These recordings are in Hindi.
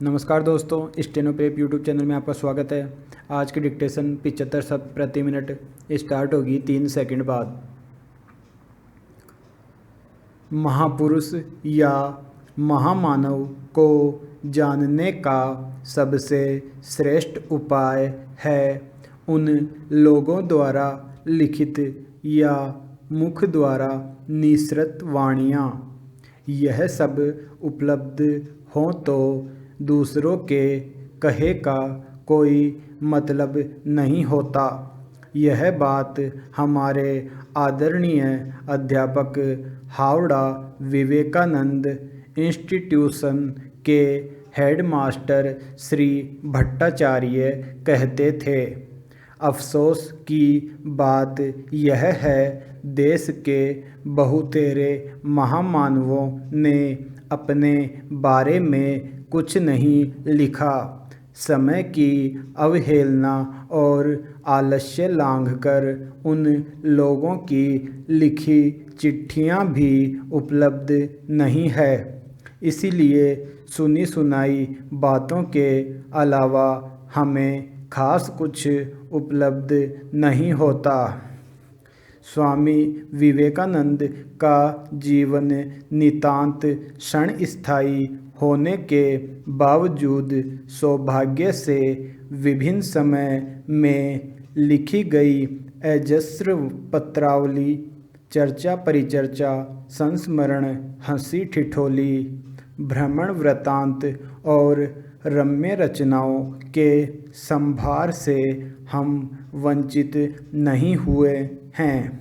नमस्कार दोस्तों, स्टेनो प्रेप यूट्यूब चैनल में आपका स्वागत है। आज की डिक्टेशन 75 शब्द प्रति मिनट स्टार्ट होगी 3 सेकंड बाद। महापुरुष या महामानव को जानने का सबसे श्रेष्ठ उपाय है उन लोगों द्वारा लिखित या मुख द्वारा निःसृत वाणियाँ। यह सब उपलब्ध हों तो दूसरों के कहे का कोई मतलब नहीं होता। यह बात हमारे आदरणीय अध्यापक हावड़ा विवेकानंद इंस्टीट्यूशन के हेडमास्टर श्री भट्टाचार्य कहते थे। अफसोस की बात यह है, देश के बहुतेरे महामानवों ने अपने बारे में कुछ नहीं लिखा। समय की अवहेलना और आलस्य लांघकर उन लोगों की लिखी चिट्ठियां भी उपलब्ध नहीं है। इसीलिए सुनी सुनाई बातों के अलावा हमें खास कुछ उपलब्ध नहीं होता। स्वामी विवेकानंद का जीवन नितांत क्षणस्थायी होने के बावजूद सौभाग्य से विभिन्न समय में लिखी गई अजस्र पत्रावली, चर्चा परिचर्चा, संस्मरण, हंसी ठिठोली, भ्रमण वृत्तांत और रम्य रचनाओं के संभार से हम वंचित नहीं हुए हैं।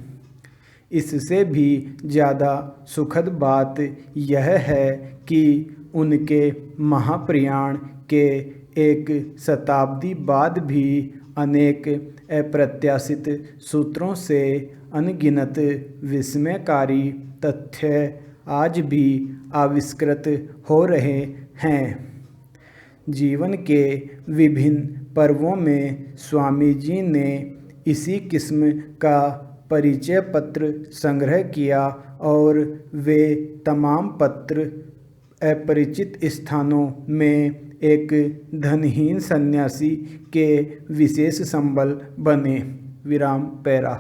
इससे भी ज़्यादा सुखद बात यह है कि उनके महाप्रयाण के एक शताब्दी बाद भी अनेक अप्रत्याशित सूत्रों से अनगिनत विस्मयकारी तथ्य आज भी आविष्कृत हो रहे हैं। जीवन के विभिन्न पर्वों में स्वामी जी ने इसी किस्म का परिचय पत्र संग्रह किया और वे तमाम पत्र अपरिचित स्थानों में एक धनहीन सन्यासी के विशेष संबल बने। विराम पैरा।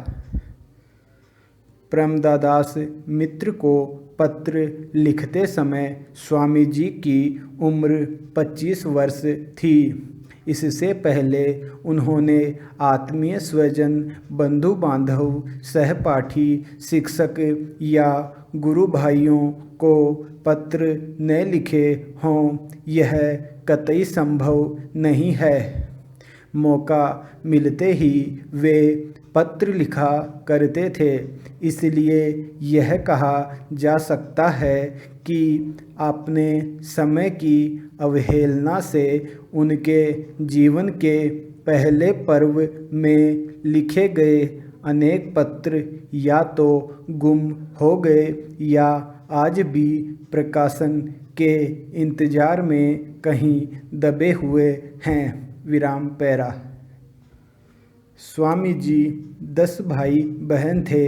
प्रेमदास मित्र को पत्र लिखते समय स्वामी जी की उम्र 25 वर्ष थी। इससे पहले उन्होंने आत्मीय स्वजन, बंधु बांधव, सहपाठी, शिक्षक या गुरु भाइयों को पत्र न लिखे हों, यह कतई संभव नहीं है। मौका मिलते ही वे पत्र लिखा करते थे। इसलिए यह कहा जा सकता है कि अपने समय की अवहेलना से उनके जीवन के पहले पर्व में लिखे गए अनेक पत्र या तो गुम हो गए या आज भी प्रकाशन के इंतजार में कहीं दबे हुए हैं। विराम पैरा। स्वामी जी 10 भाई बहन थे।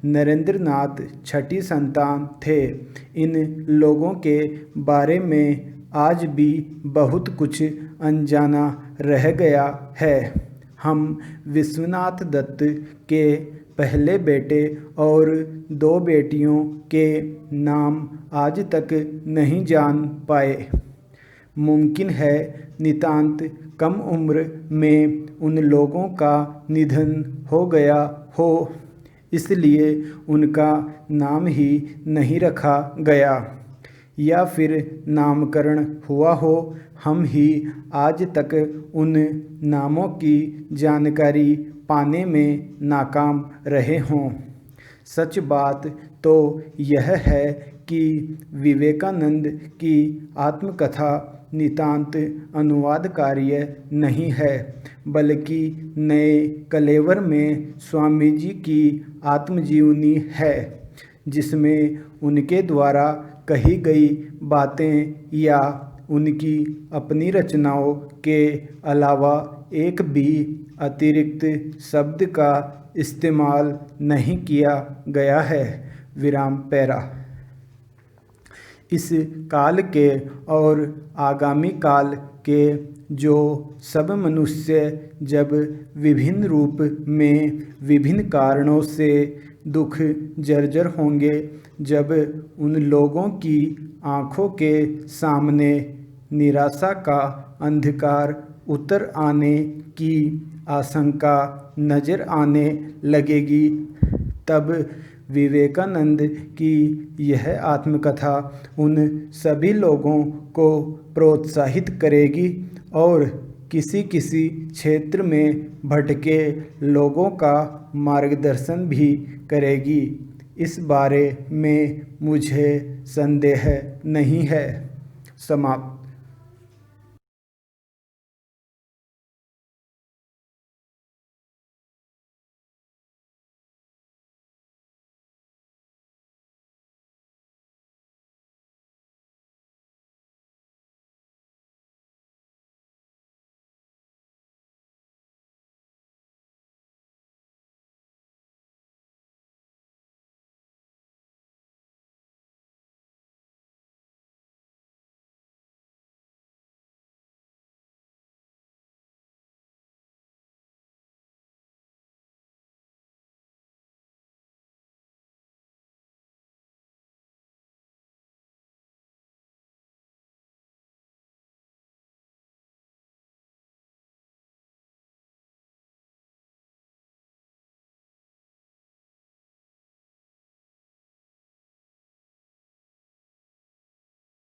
नरेंद्र नाथ छठी संतान थे। इन लोगों के बारे में आज भी बहुत कुछ अनजाना रह गया है। हम विश्वनाथ दत्त के पहले बेटे और 2 बेटियों के नाम आज तक नहीं जान पाए। मुमकिन है नितांत कम उम्र में उन लोगों का निधन हो गया हो, इसलिए उनका नाम ही नहीं रखा गया, या फिर नामकरण हुआ हो। हम ही आज तक उन नामों की जानकारी पाने में नाकाम रहे हों। सच बात तो यह है कि विवेकानंद की आत्मकथा नितांत अनुवाद कार्य नहीं है, बल्कि नए कलेवर में स्वामी जी की आत्मजीवनी है, जिसमें उनके द्वारा कही गई बातें या उनकी अपनी रचनाओं के अलावा एक भी अतिरिक्त शब्द का इस्तेमाल नहीं किया गया है। विराम पैरा। इस काल के और आगामी काल के जो सब मनुष्य जब विभिन्न रूप में विभिन्न कारणों से दुख जर्जर होंगे, जब उन लोगों की आँखों के सामने निराशा का अंधकार उतर आने की आशंका नज़र आने लगेगी, तब विवेकानंद की यह आत्मकथा उन सभी लोगों को प्रोत्साहित करेगी और किसी किसी क्षेत्र में भटके लोगों का मार्गदर्शन भी करेगी। इस बारे में मुझे संदेह नहीं है। समाप्त।